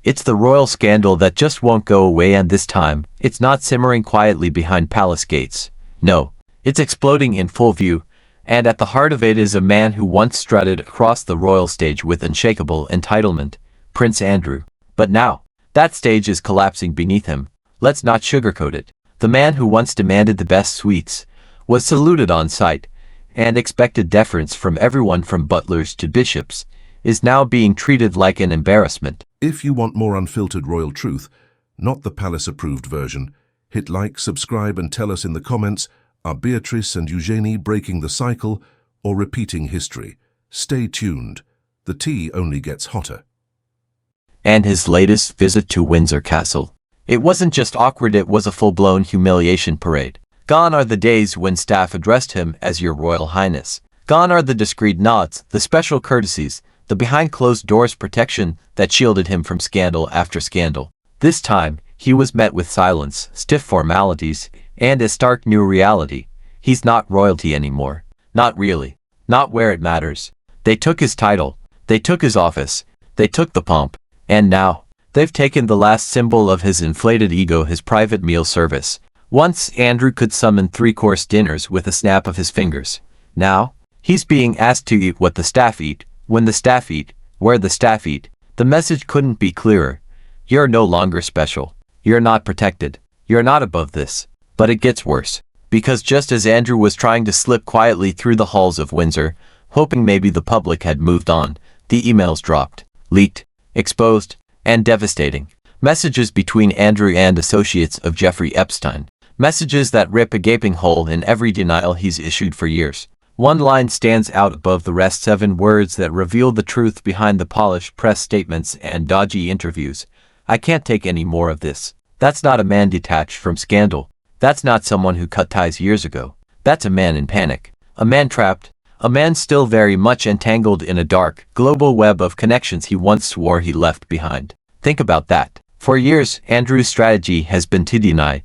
It's the royal scandal that just won't go away, and this time, it's not simmering quietly behind palace gates. No, it's exploding in full view, and at the heart of it is a man who once strutted across the royal stage with unshakable entitlement, Prince Andrew. But now, that stage is collapsing beneath him. Let's not sugarcoat it. The man who once demanded the best suites, was saluted on sight, and expected deference from everyone from butlers to bishops, is now being treated like an embarrassment. If you want more unfiltered royal truth, not the palace-approved version, hit like, subscribe and tell us in the comments, are Beatrice and Eugenie breaking the cycle or repeating history? Stay tuned. The tea only gets hotter. And his latest visit to Windsor Castle. It wasn't just awkward, it was a full-blown humiliation parade. Gone are the days when staff addressed him as Your Royal Highness. Gone are the discreet nods, the special courtesies, the behind-closed-doors protection that shielded him from scandal after scandal. This time, he was met with silence, stiff formalities, and a stark new reality. He's not royalty anymore. Not really. Not where it matters. They took his title. They took his office. They took the pomp. And now, they've taken the last symbol of his inflated ego, his private meal service. Once, Andrew could summon 3-course dinners with a snap of his fingers. Now, he's being asked to eat what the staff eat, when the staff eat, where the staff eat. The message couldn't be clearer. You're no longer special. You're not protected. You're not above this. But it gets worse. Because just as Andrew was trying to slip quietly through the halls of Windsor, hoping maybe the public had moved on, the emails dropped, leaked, exposed, and devastating. Messages between Andrew and associates of Jeffrey Epstein. Messages that rip a gaping hole in every denial he's issued for years. One line stands out above the rest, 7 words that reveal the truth behind the polished press statements and dodgy interviews. I can't take any more of this. That's not a man detached from scandal. That's not someone who cut ties years ago. That's a man in panic. A man trapped. A man still very much entangled in a dark, global web of connections he once swore he left behind. Think about that. For years, Andrew's strategy has been to deny.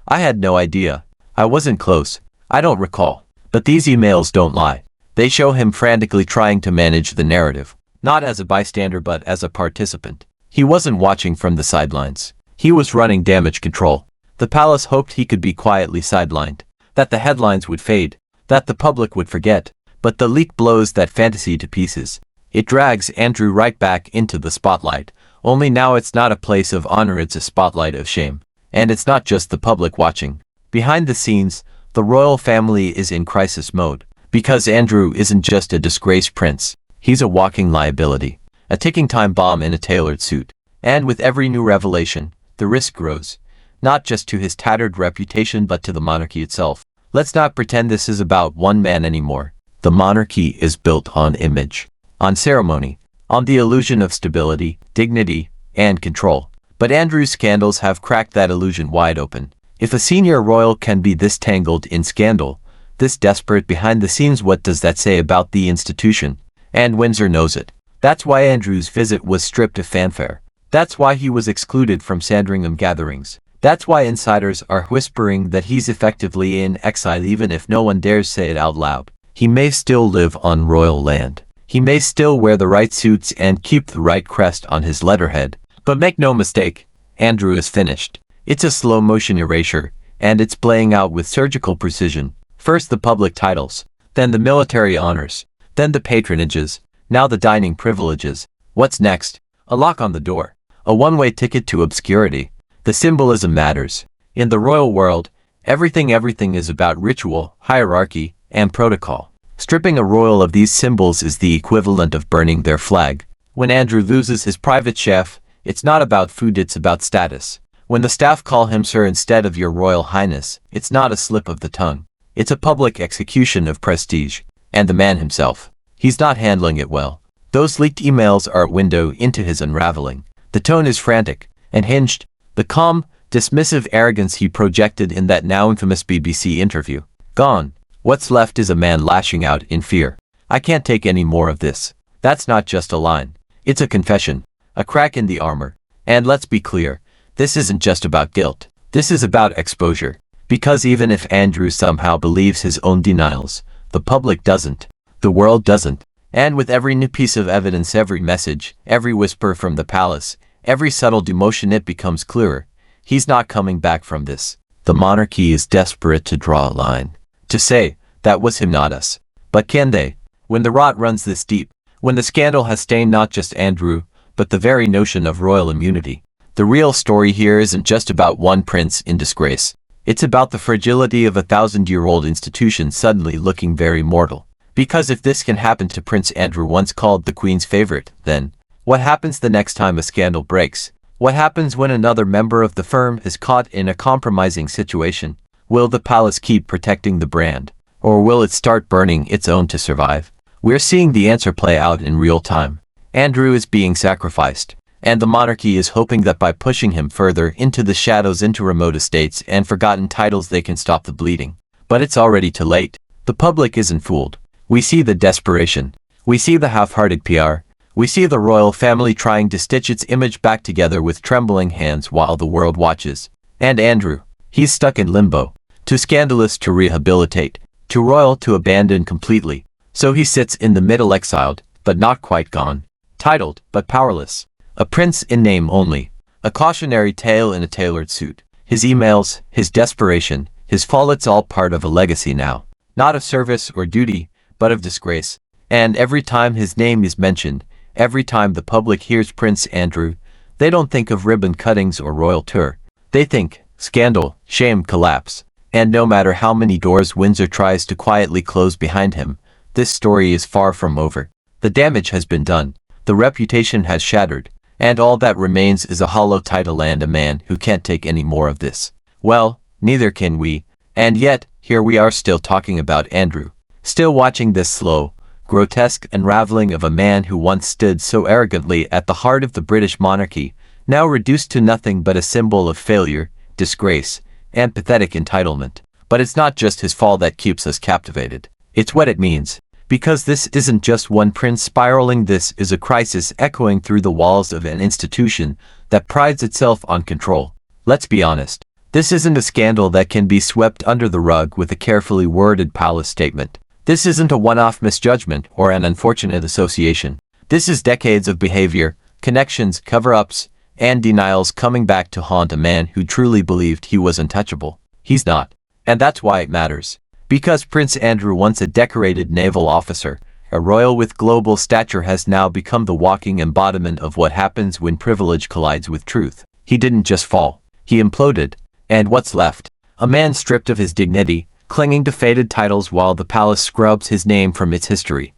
I had no idea. I wasn't close. I don't recall. But these emails don't lie. They show him frantically trying to manage the narrative. Not as a bystander but as a participant. He wasn't watching from the sidelines. He was running damage control. The palace hoped he could be quietly sidelined. That the headlines would fade. That the public would forget. But the leak blows that fantasy to pieces. It drags Andrew right back into the spotlight. Only now it's not a place of honor, it's a spotlight of shame. And it's not just the public watching. Behind the scenes, the royal family is in crisis mode. Because Andrew isn't just a disgraced prince. He's a walking liability. A ticking time bomb in a tailored suit. And with every new revelation, the risk grows. Not just to his tattered reputation but to the monarchy itself. Let's not pretend this is about one man anymore. The monarchy is built on image. On ceremony. On the illusion of stability, dignity, and control. But Andrew's scandals have cracked that illusion wide open. If a senior royal can be this tangled in scandal, this desperate behind the scenes, what does that say about the institution? And Windsor knows it. That's why Andrew's visit was stripped of fanfare. That's why he was excluded from Sandringham gatherings. That's why insiders are whispering that he's effectively in exile even if no one dares say it out loud. He may still live on royal land. He may still wear the right suits and keep the right crest on his letterhead. But make no mistake, Andrew is finished. It's a slow-motion erasure, and it's playing out with surgical precision. First the public titles, then the military honors, then the patronages, now the dining privileges. What's next? A lock on the door. A one-way ticket to obscurity. The symbolism matters. In the royal world, everything is about ritual, hierarchy, and protocol. Stripping a royal of these symbols is the equivalent of burning their flag. When Andrew loses his private chef, it's not about food, it's about status. When the staff call him Sir instead of Your Royal Highness, it's not a slip of the tongue. It's a public execution of prestige. And the man himself, he's not handling it well. Those leaked emails are a window into his unraveling. The tone is frantic and hinged. The calm, dismissive arrogance he projected in that now infamous BBC interview. Gone. What's left is a man lashing out in fear. I can't take any more of this. That's not just a line. It's a confession. A crack in the armor. And let's be clear, this isn't just about guilt. This is about exposure. Because even if Andrew somehow believes his own denials, the public doesn't. The world doesn't. And with every new piece of evidence, every message, every whisper from the palace, every subtle demotion, it becomes clearer. He's not coming back from this. The monarchy is desperate to draw a line. To say, that was him, not us. But can they? When the rot runs this deep, when the scandal has stained not just Andrew, but the very notion of royal immunity. The real story here isn't just about one prince in disgrace. It's about the fragility of a 1,000-year-old institution suddenly looking very mortal. Because if this can happen to Prince Andrew, once called the Queen's favorite, then what happens the next time a scandal breaks? What happens when another member of the firm is caught in a compromising situation? Will the palace keep protecting the brand? Or will it start burning its own to survive? We're seeing the answer play out in real time. Andrew is being sacrificed, and the monarchy is hoping that by pushing him further into the shadows, into remote estates and forgotten titles, they can stop the bleeding. But it's already too late. The public isn't fooled. We see the desperation. We see the half-hearted PR. We see the royal family trying to stitch its image back together with trembling hands while the world watches. And Andrew, he's stuck in limbo. Too scandalous to rehabilitate, too royal to abandon completely. So he sits in the middle, exiled, but not quite gone. Titled, but powerless. A prince in name only. A cautionary tale in a tailored suit. His emails, his desperation, his fall, it's all part of a legacy now. Not of service or duty, but of disgrace. And every time his name is mentioned, every time the public hears Prince Andrew, they don't think of ribbon cuttings or royal tour. They think scandal, shame, collapse. And no matter how many doors Windsor tries to quietly close behind him, this story is far from over. The damage has been done. The reputation has shattered. And all that remains is a hollow title and a man who can't take any more of this. Well, neither can we. And yet, here we are still talking about Andrew. Still watching this slow, grotesque unraveling of a man who once stood so arrogantly at the heart of the British monarchy, now reduced to nothing but a symbol of failure, disgrace, and pathetic entitlement. But it's not just his fall that keeps us captivated. It's what it means. Because this isn't just one prince spiraling, this is a crisis echoing through the walls of an institution that prides itself on control. Let's be honest. This isn't a scandal that can be swept under the rug with a carefully worded palace statement. This isn't a one-off misjudgment or an unfortunate association. This is decades of behavior, connections, cover-ups, and denials coming back to haunt a man who truly believed he was untouchable. He's not. And that's why it matters. Because Prince Andrew, once a decorated naval officer, a royal with global stature, has now become the walking embodiment of what happens when privilege collides with truth. He didn't just fall. He imploded. And what's left? A man stripped of his dignity, clinging to faded titles while the palace scrubs his name from its history.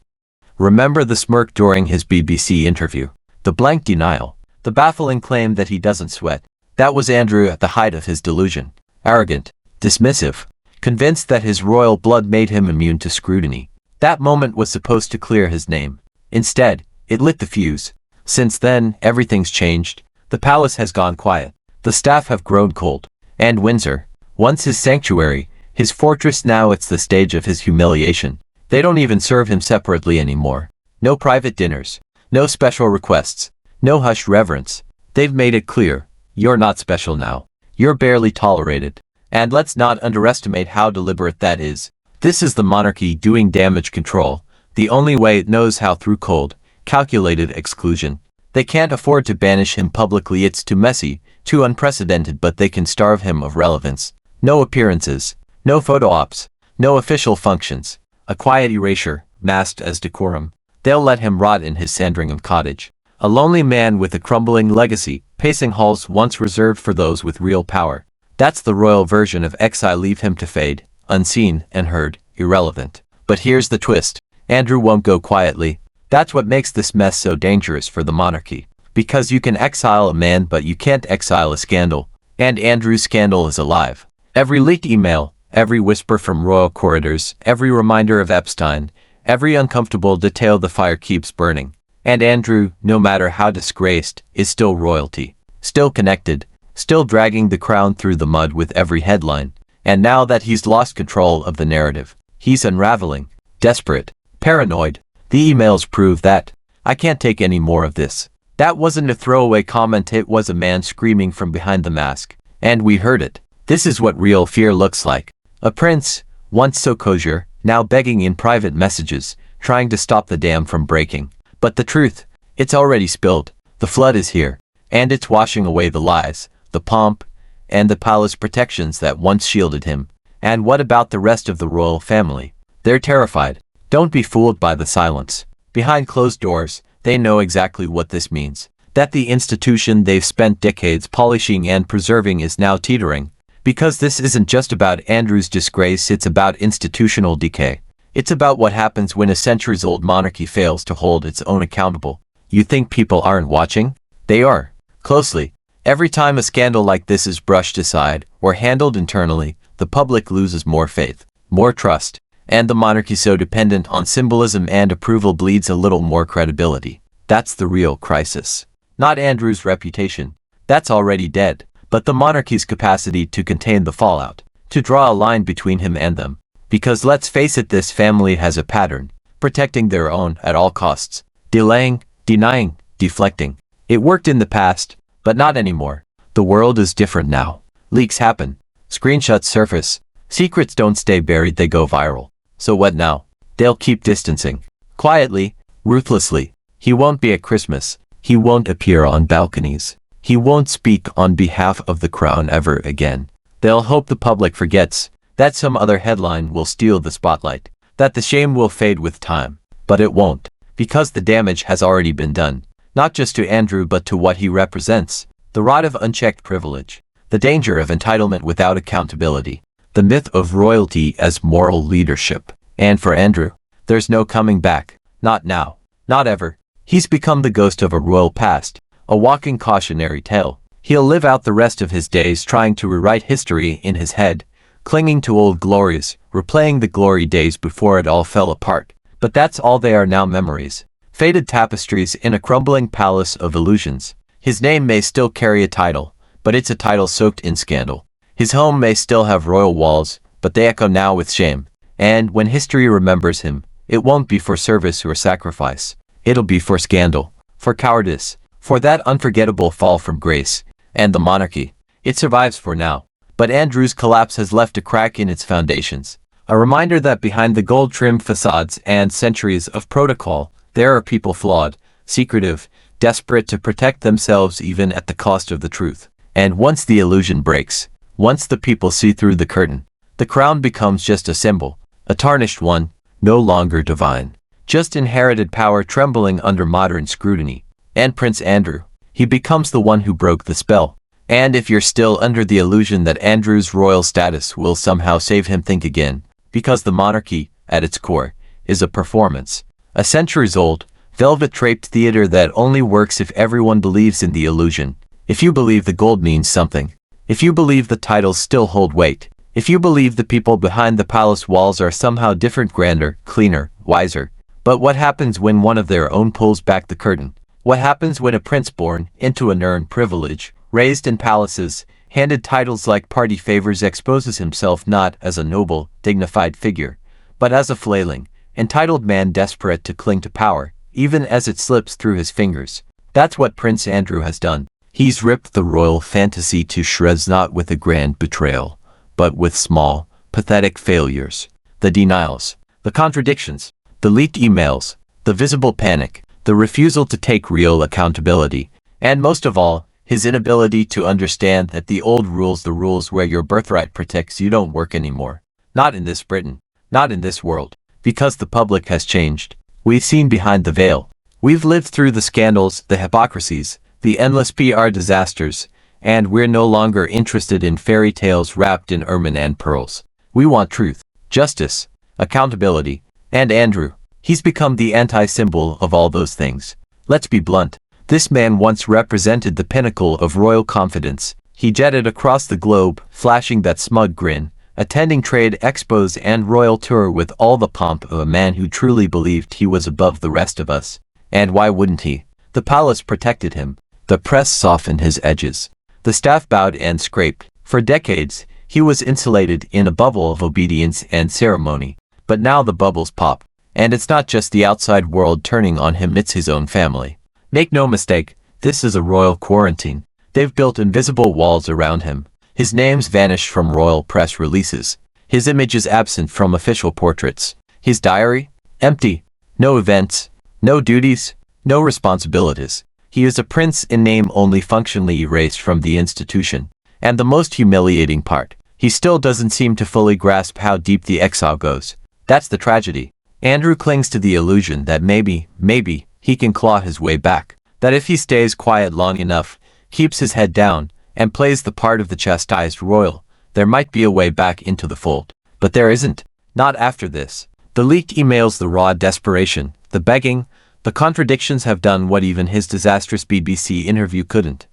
Remember the smirk during his BBC interview, the blank denial, the baffling claim that he doesn't sweat. That was Andrew at the height of his delusion. Arrogant, dismissive, convinced that his royal blood made him immune to scrutiny. That moment was supposed to clear his name. Instead, it lit the fuse. Since then, everything's changed. The palace has gone quiet. The staff have grown cold. And Windsor, once his sanctuary, his fortress, now it's the stage of his humiliation. They don't even serve him separately anymore. No private dinners. No special requests. No hushed reverence. They've made it clear. You're not special now. You're barely tolerated. And let's not underestimate how deliberate that is. This is the monarchy doing damage control, the only way it knows how, through cold, calculated exclusion. They can't afford to banish him publicly, it's too messy, too unprecedented, but they can starve him of relevance. No appearances, no photo ops, no official functions. A quiet erasure, masked as decorum. They'll let him rot in his Sandringham cottage. A lonely man with a crumbling legacy, pacing halls once reserved for those with real power. That's the royal version of exile. Leave him to fade, unseen, unheard, irrelevant. But here's the twist. Andrew won't go quietly. That's what makes this mess so dangerous for the monarchy. Because you can exile a man, but you can't exile a scandal. And Andrew's scandal is alive. Every leaked email, every whisper from royal corridors, every reminder of Epstein, every uncomfortable detail, the fire keeps burning. And Andrew, no matter how disgraced, is still royalty. Still connected. Still dragging the crown through the mud with every headline. And now that he's lost control of the narrative, he's unraveling. Desperate. Paranoid. The emails prove that. I can't take any more of this. That wasn't a throwaway comment, it was a man screaming from behind the mask. And we heard it. This is what real fear looks like. A prince, once so kosher, now begging in private messages, trying to stop the dam from breaking. But the truth, it's already spilled. The flood is here, and it's washing away the lies, the pomp, and the palace protections that once shielded him. And what about the rest of the royal family? They're terrified. Don't be fooled by the silence. Behind closed doors, they know exactly what this means. That the institution they've spent decades polishing and preserving is now teetering. Because this isn't just about Andrew's disgrace, it's about institutional decay. It's about what happens when a centuries-old monarchy fails to hold its own accountable. You think people aren't watching? They are. Closely. Every time a scandal like this is brushed aside or handled internally, the public loses more faith, more trust, and the monarchy so dependent on symbolism and approval bleeds a little more credibility. That's the real crisis. Not Andrew's reputation. That's already dead. But the monarchy's capacity to contain the fallout, to draw a line between him and them. Because let's face it, this family has a pattern, protecting their own at all costs, delaying, denying, deflecting. It worked in the past, but not anymore. The world is different now. Leaks happen. Screenshots surface. Secrets don't stay buried, they go viral. So what now? They'll keep distancing. Quietly, ruthlessly. He won't be at Christmas. He won't appear on balconies. He won't speak on behalf of the crown ever again. They'll hope the public forgets, that some other headline will steal the spotlight, that the shame will fade with time. But it won't, because the damage has already been done, not just to Andrew but to what he represents, the rot of unchecked privilege, the danger of entitlement without accountability, the myth of royalty as moral leadership. And for Andrew, there's no coming back, not now, not ever. He's become the ghost of a royal past, a walking cautionary tale. He'll live out the rest of his days trying to rewrite history in his head, clinging to old glories, replaying the glory days before it all fell apart. But that's all they are now, memories. Faded tapestries in a crumbling palace of illusions. His name may still carry a title, but it's a title soaked in scandal. His home may still have royal walls, but they echo now with shame. And when history remembers him, it won't be for service or sacrifice. It'll be for scandal, for cowardice, for that unforgettable fall from grace. And the monarchy, it survives for now. But Andrew's collapse has left a crack in its foundations. A reminder that behind the gold-trimmed facades and centuries of protocol, there are people flawed, secretive, desperate to protect themselves even at the cost of the truth. And once the illusion breaks, once the people see through the curtain, the crown becomes just a symbol, a tarnished one, no longer divine. Just inherited power trembling under modern scrutiny. And Prince Andrew, he becomes the one who broke the spell. And if you're still under the illusion that Andrew's royal status will somehow save him, think again. Because the monarchy, at its core, is a performance. A centuries-old, velvet-draped theater that only works if everyone believes in the illusion. If you believe the gold means something. If you believe the titles still hold weight. If you believe the people behind the palace walls are somehow different, grander, cleaner, wiser. But what happens when one of their own pulls back the curtain? What happens when a prince born into unearned privilege, raised in palaces, handed titles like party favors, exposes himself not as a noble, dignified figure, but as a flailing, entitled man desperate to cling to power, even as it slips through his fingers? That's what Prince Andrew has done. He's ripped the royal fantasy to shreds, not with a grand betrayal, but with small, pathetic failures. The denials, the contradictions, the leaked emails, the visible panic, the refusal to take real accountability, and most of all, his inability to understand that the old rules, the rules where your birthright protects you, don't work anymore. Not in this Britain, not in this world, because the public has changed. We've seen behind the veil. We've lived through the scandals, the hypocrisies, the endless PR disasters, and we're no longer interested in fairy tales wrapped in ermine and pearls. We want truth, justice, accountability, and Andrew, he's become the anti-symbol of all those things. Let's be blunt. This man once represented the pinnacle of royal confidence. He jetted across the globe, flashing that smug grin, attending trade expos and royal tour with all the pomp of a man who truly believed he was above the rest of us. And why wouldn't he? The palace protected him. The press softened his edges. The staff bowed and scraped. For decades, he was insulated in a bubble of obedience and ceremony. But now the bubbles pop. And it's not just the outside world turning on him, it's his own family. Make no mistake, this is a royal quarantine. They've built invisible walls around him. His name's vanished from royal press releases. His image is absent from official portraits. His diary? Empty. no events, no duties, no responsibilities. He is a prince in name only, functionally erased from the institution. And the most humiliating part, he still doesn't seem to fully grasp how deep the exile goes. That's the tragedy. Andrew clings to the illusion that maybe, he can claw his way back. That if he stays quiet long enough, keeps his head down, and plays the part of the chastised royal, there might be a way back into the fold. But there isn't. Not after this. The leaked emails, the raw desperation, the begging, the contradictions have done what even his disastrous BBC interview couldn't.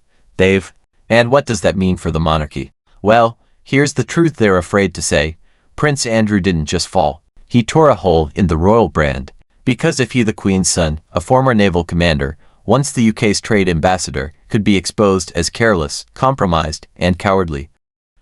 And what does that mean for the monarchy? Well, here's the truth they're afraid to say. Prince Andrew didn't just fall. He tore a hole in the royal brand. Because if he, the Queen's son, a former naval commander, once the UK's trade ambassador, could be exposed as careless, compromised, and cowardly,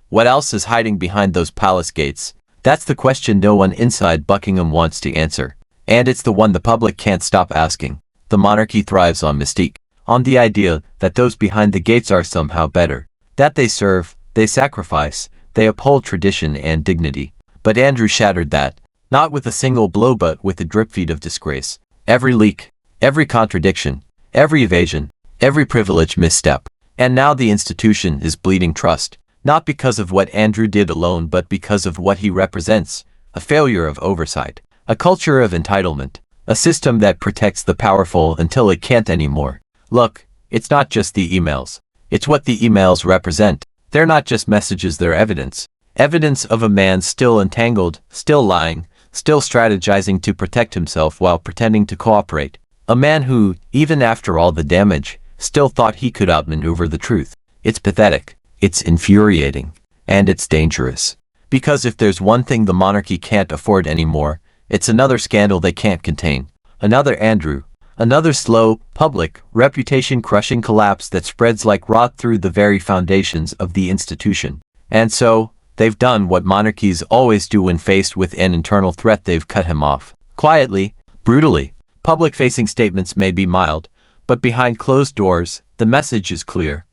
what else is hiding behind those palace gates? That's the question no one inside Buckingham wants to answer. And it's the one the public can't stop asking. The monarchy thrives on mystique, on the idea that those behind the gates are somehow better, that they serve, they sacrifice, they uphold tradition and dignity. But Andrew shattered that, not with a single blow but with a dripfeed of disgrace. Every leak, every contradiction, every evasion, every privilege misstep. And now the institution is bleeding trust, not because of what Andrew did alone but because of what he represents, a failure of oversight, a culture of entitlement, a system that protects the powerful until it can't anymore. Look, it's not just the emails. It's what the emails represent. They're not just messages, they're evidence. Evidence of a man still entangled, still lying, still strategizing to protect himself while pretending to cooperate. A man who, even after all the damage, still thought he could outmaneuver the truth. It's pathetic, it's infuriating, and it's dangerous. Because if there's one thing the monarchy can't afford anymore, it's another scandal they can't contain. Another Andrew. Another slow, public, reputation-crushing collapse that spreads like rot through the very foundations of the institution. And so, they've done what monarchies always do when faced with an internal threat. They've cut him off. Quietly, brutally. Public-facing statements may be mild, but behind closed doors, the message is clear.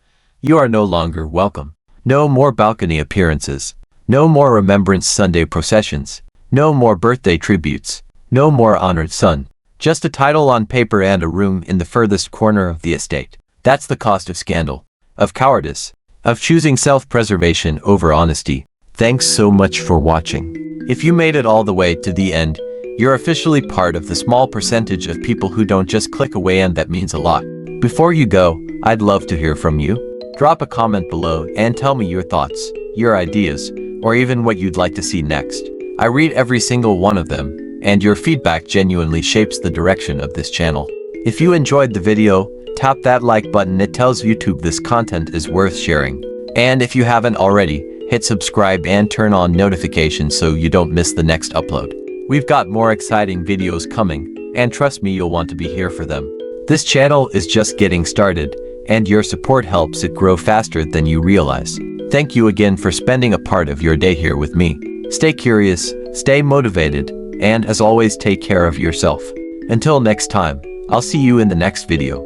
You are no longer welcome. No more balcony appearances. No more Remembrance Sunday processions. No more birthday tributes. No more honored son. Just a title on paper and a room in the furthest corner of the estate. That's the cost of scandal, of cowardice, of choosing self-preservation over honesty. Thanks so much for watching. If you made it all the way to the end, you're officially part of the small percentage of people who don't just click away, and that means a lot. Before you go, I'd love to hear from you. Drop a comment below and tell me your thoughts, your ideas, or even what you'd like to see next. I read every single one of them, and your feedback genuinely shapes the direction of this channel. If you enjoyed the video, tap that like button. It tells YouTube this content is worth sharing. And if you haven't already, hit subscribe and turn on notifications so you don't miss the next upload. We've got more exciting videos coming, and trust me, you'll want to be here for them. This channel is just getting started, and your support helps it grow faster than you realize. Thank you again for spending a part of your day here with me. Stay curious, stay motivated, and as always, take care of yourself. Until next time, I'll see you in the next video.